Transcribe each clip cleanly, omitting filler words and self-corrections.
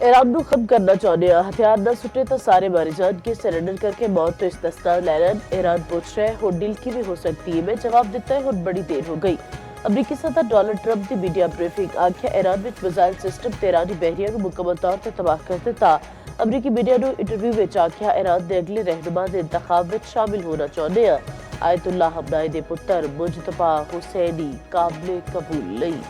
Iran ਨੂੰ खत्म करना चाहते हैं, हथियार न सुटे तो सारे मारे जान के सरेंडर करके मौत तो इस्तेस्ना लैलन। ईरान पूछ रहा है हुण डील की हो सकती है। मैं जवाब दिता है हुण बड़ी देर हो गई। अमरीकी सदर डोनाल्ड ट्रंप की मीडिया ब्रीफिंग आख्या ईरान में मिसाइल सिस्टम ते ईरानी बहरिया को मुकम्मल तौर पर तबाह कर दिता। अमरीकी मीडिया ने इंटरव्यू में आख्या ईरान के अगले रहनुमा के इंतखाब में शामिल होना चाहते हैं। आयतुल्लाह हमनाई के पुत्र मुजतबा हुसैनी काबिल कबूल नहीं।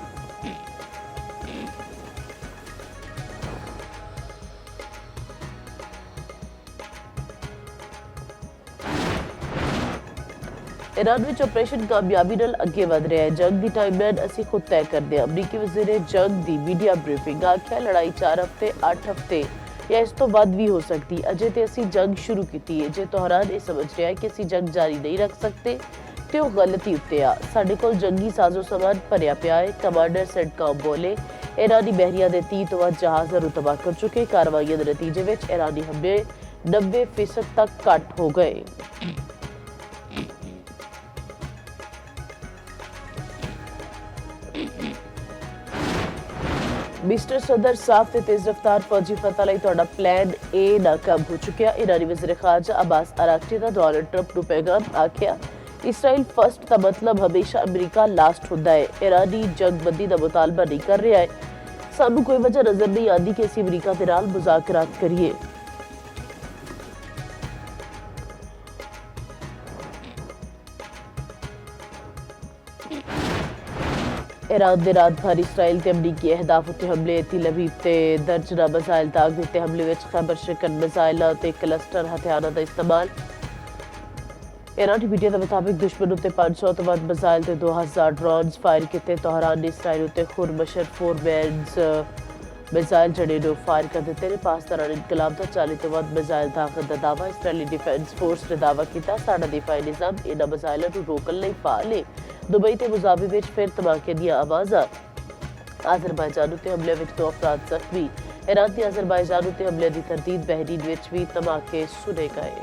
ईरान में ऑपरेशन कामयाबी नाल अगे वध रहा है। जंग की टाइमलाइन असीं खुद तय करते हैं। अमरीकी वज़ीर जंग की मीडिया ब्रीफिंग आख्या लड़ाई 4 हफ्ते 8 हफ्ते या इस तो वध भी हो सकती। अजे तो असीं जंग शुरू की है। जे तोहरान ये समझ रहा है कि असीं जंग जारी नहीं रख सकते तो वह गलती उत्ते आ। साडे कोल जंगी साजो सामान भरिया पिया है। कमांडर सेंटकॉम बोले ईरानी बहरिया के 30 तो वध जहाज़ तबाह कर चुके। कार्रवाइयों के नतीजे में ईरानी हमले 90% तक घट हो गए। मिस्टर सदर साफ ते तेज रफ्तार फौजी फतह लई तुहाडा प्लान ए नाकाम हो चुकिया। ईरानी वज़ीर खारजा अब्बास अराक्ची दा डोनाल्ड ट्रंप नूं पैगाम आख्या इसराइल फर्स्ट का मतलब हमेशा अमरीका लास्ट होता है। ईरानी जंगबंदी का मुतालबा नहीं कर रहा है। सानू कोई वजह नजर नहीं आती कि असीं अमरीका दे नाल मुज़ाकरात करिए। ईरान ने रात भर इसराइल के अमरीकी अहदाफ उत्ते हमले तिल अवीव ते दर्जना मिसाइल दाग दिते। हमले विच खैबर शिकन मिसाइल ते क्लस्टर हथियारों का इस्तेमाल। ईरानी मीडिया के मुताबिक दुश्मन उत्ते 500 तो वध मिसाइल ते 2000 ड्रोन्स फायर किए। तोहरान ने इसराइल उत्ते खुरमशर फोरमैन्स मिसाइल जड़े नो फायर कर दिते ने। पास दौरान इनकलाब का 40 तो वध मिसाइल दागत का दावा। इसराइली डिफेंस फोर्स ने दावा किया साडा दिफाई निज़ाम इन्हां मिसाइलों को रोकण लई फाल है। दुबई ते मुजाबी विच फिर धमाके दी आवाज़ां। अज़रबैजान उत्ते हमले विच 2 अफराद जख्मी। ईरान की अज़रबैजान उत्ते हमले की तरदीद। बहरीन विच भी धमाके सुने गए।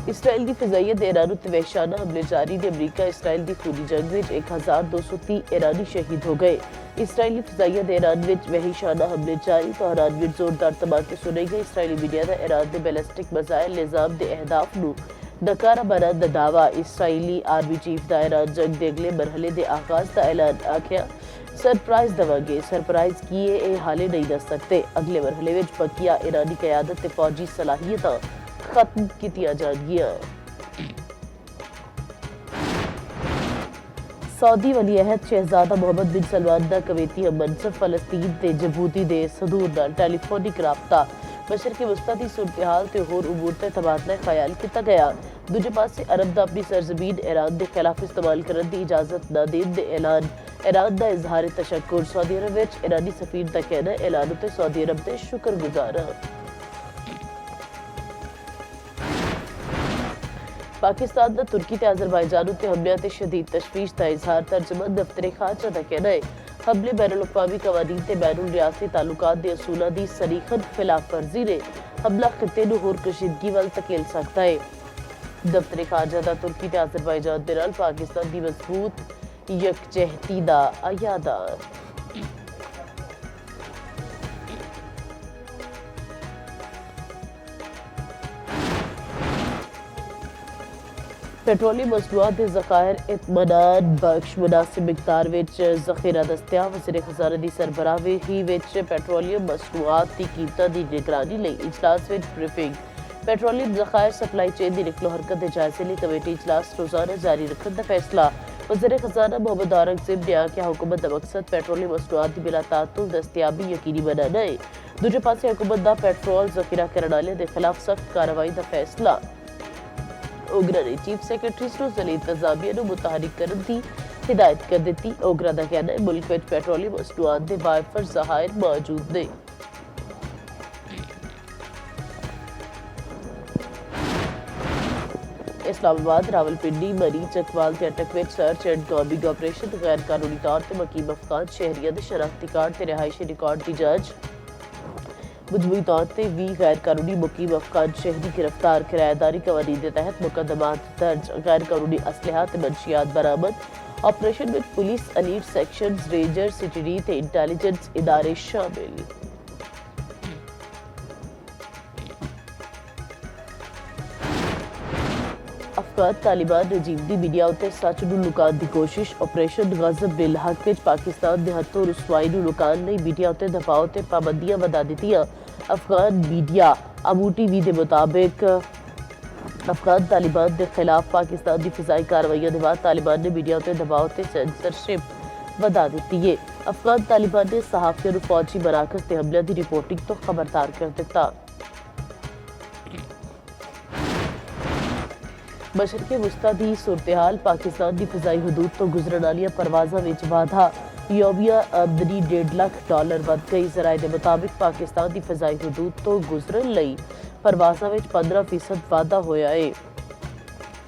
इसराइल की फिजाइयत ईरान उत्ते वहशाना हमले जारी ने। अमरीका इसराइल की खूनी जंग में 1230 ईरानी शहीद हो गए। इसराइली फिजाइयत ईरान में वहशाना हमले जारी। तोहरान में जोरदार धमाके सुने गए। इसराइली मीडिया का ईरान के बैलिस्टिक मिसाइल निज़ाम के अहदाफ नूं नकारा बनाने का दावा। इसराइली आर्मी चीफ का ईरान जंग के अगले मरहले के आगाज का ऐलान आख्या सरप्राइज देवांगे। सरप्राइज की है ये हाले नहीं दस सकते। अगले मरहले में बकिया ईरानी क्यादत ते फौजी सलाहियतां खत्म कीतियां जाणगियां। सऊदी वली अहद शहजादा मोहम्मद बिन सलमान का कवैती मनसब फलस्तीन ते जबूती दे सदूर नाल टेलीफोनिक राबता मशरक़ी वस्ता की सूरत हाल ते होर उमूर ते तबादला ख्याल किया गया। दूजे पासे अरब का अपनी सरजमीन ईरान के खिलाफ इस्तेमाल करने की इजाजत न देने दे ऐलान। ईरान का इजहार तशक्कुर। सऊदी अरब विच ईरानी सफीर का कहना ऐलान उत्ते सऊदी अरब के शुक्रगुजार। पाकिस्तान का तुर्की ते अज़रबैजान उत्ते हमलियां ते शदीद तशवीश का इजहार। तर्जमान दफ्तर खारजा का कहना है हमले बैनुल अक़वामी कवानीन ते बैनुल रियासती ताल्लुकात के असूलों की सरीखन खिलाफ वर्जी ने। हमला खिते नूं होर कशीदगी वल धकेल सकता है। दफ्तर खारजा का तुर्की ते अज़रबैजान दे नाल पाकिस्तान की मजबूत यकजहती का अयादा। पेट्रोलियम मसनूआत के ज़खायर इत्मीनान बख्श मुनासिब मिकदार में ज़खीरा दस्तियाब। वज़ीर खजाना की सरबराही में पेट्रोलियम मसनूआत की कीमतों की निगरानी लई इजलास में ब्रीफिंग। पेट्रोलियम ज़खायर सप्लाई चेन की निकलो हरकत के जायजे लिए कमेटी इजलास रोजाना जारी रखने का फैसला। वज़ीर खजाना मोहम्मद औरंगज़ेब ने आख्या हुकूमत का मकसद पेट्रोलियम मसनूआत की बिला तातुल दस्तियाबी यकीनी बनाना है। दूजे पासे हुकूमत का पेट्रोल ज़खीरा करने वालों के खिलाफ सख्त कार्रवाई का फैसला। ओगरा ने चीफ सैकटरी नूं ज़िले इंतजामिया नूं मुतहरिक करने की हिदायत कर दी। ओगरा का कहना है मुल्क में पेट्रोलियम मसनूआत के वायफर ज़खायर मौजूद ने। इस्लामाबाद रावलपिंडी मरी चकवाल ते अटक में सर्च एंड कॉम्बिंग ऑपरेशन। गैर कानूनी तौर पर मकीम अफगान शहरियों के शनाख्ती कार्ड ते रिहायशी रिकॉर्ड की जांच। मजमूई तौर पर 20 गैर कानूनी मुकीम अफगान शहरी गिरफ्तार। किराएदारी कवानीन के तहत मुकदमात दर्ज। गैर कानूनी असलहा ते मंशियात बरामद। ਆਪਰੇਸ਼ਨ ਵਿੱਚ police, elite sections, ranger, city ਤੇ ਇੰਟੈਲੀਜੈਂਸ ਇਦਾਰੇ ਸ਼ਾਮਿਲ। ਅਫਗਾਨ ਤਾਲਿਬਾਨ ਰਜੀਮ ਦੀ ਮੀਡੀਆ ਉੱਤੇ ਸੱਚ ਨੂੰ ਲੁਕਾਉਣ ਦੀ ਕੋਸ਼ਿਸ਼। ਆਪਰੇਸ਼ਨ ਗਜ਼ਬ ਬਿਲ ਹੱਕ ਵਿੱਚ ਪਾਕਿਸਤਾਨ ਦੇ ਹੱਥੋਂ ਰੁਸਵਾਈ ਨੂੰ ਲੁਕਾਉਣ ਲਈ ਮੀਡੀਆ ਉੱਤੇ ਦਬਾਅ ਤੇ ਪਾਬੰਦੀਆਂ ਵਧਾ ਦਿੱਤੀਆਂ। ਅਫਗਾਨ ਮੀਡੀਆ ਅਬੂ ਟੀਵੀ ਦੇ ਮੁਤਾਬਿਕ ਅਫਗਾਨ ਤਾਲਿਬਾਨ ਦੇ ਖਿਲਾਫ ਪਾਕਿਸਤਾਨ ਦੀ ਫਿਜ਼ਾਈ ਕਾਰਵਾਈਆਂ ਦੇ ਬਾਅਦ ਤਾਲਿਬਾਨ ਨੇ ਮੀਡੀਆ ਉੱਤੇ ਦਬਾਅ ਤੇ ਸੈਂਸਰਸ਼ਿਪ ਵਧਾ ਦਿੱਤੀ ਹੈ। ਅਫਗਾਨ ਤਾਲਿਬਾਨ ਨੇ ਸਹਾਫੀਆਂ ਨੂੰ ਫੌਜੀ ਮਰਾਕਜ਼ ਤੇ ਹਮਲਿਆਂ ਦੀ ਰਿਪੋਰਟਿੰਗ ਤੋਂ ਖਬਰਦਾਰ ਕਰ ਦਿੱਤਾ। ਮਸ਼ਰਕੇ ਵਸਤਾ ਦੀ ਸੂਰਤ-ਏ-ਹਾਲ। ਪਾਕਿਸਤਾਨ ਦੀ ਫਿਜ਼ਾਈ ਹਦੂਦ ਤੋਂ ਗੁਜ਼ਰਨ ਵਾਲੀਆਂ ਪਰਵਾਜ਼ਾਂ ਵਿੱਚ ਵਾਧਾ। ਯੋਮੀਆ ਆਮਦਨੀ $1.5 ਲੱਖ ਵੱਧ ਗਈ। ਜ਼ਰਾਏ ਦੇ ਮੁਤਾਬਿਕ ਪਾਕਿਸਤਾਨ ਦੀ ਫਿਜ਼ਾਈ ਹਦੂਦ ਤੋਂ ਗੁਜ਼ਰਨ ਲਈ ਪਰਵਾਜ਼ਾਂ ਵਿੱਚ 15% ਵਾਧਾ ਹੋਇਆ ਹੈ।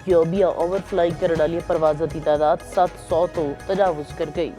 ਯੋਮੀਆ ਓਵਰਫਲਾਈਂਗ ਕਰਨ ਵਾਲੀਆਂ ਪਰਵਾਜ਼ਾਂ ਦੀ ਤਾਦਾਦ 700 ਤੋਂ ਤਜਾਵੁਜ਼ ਕਰ ਗਈ।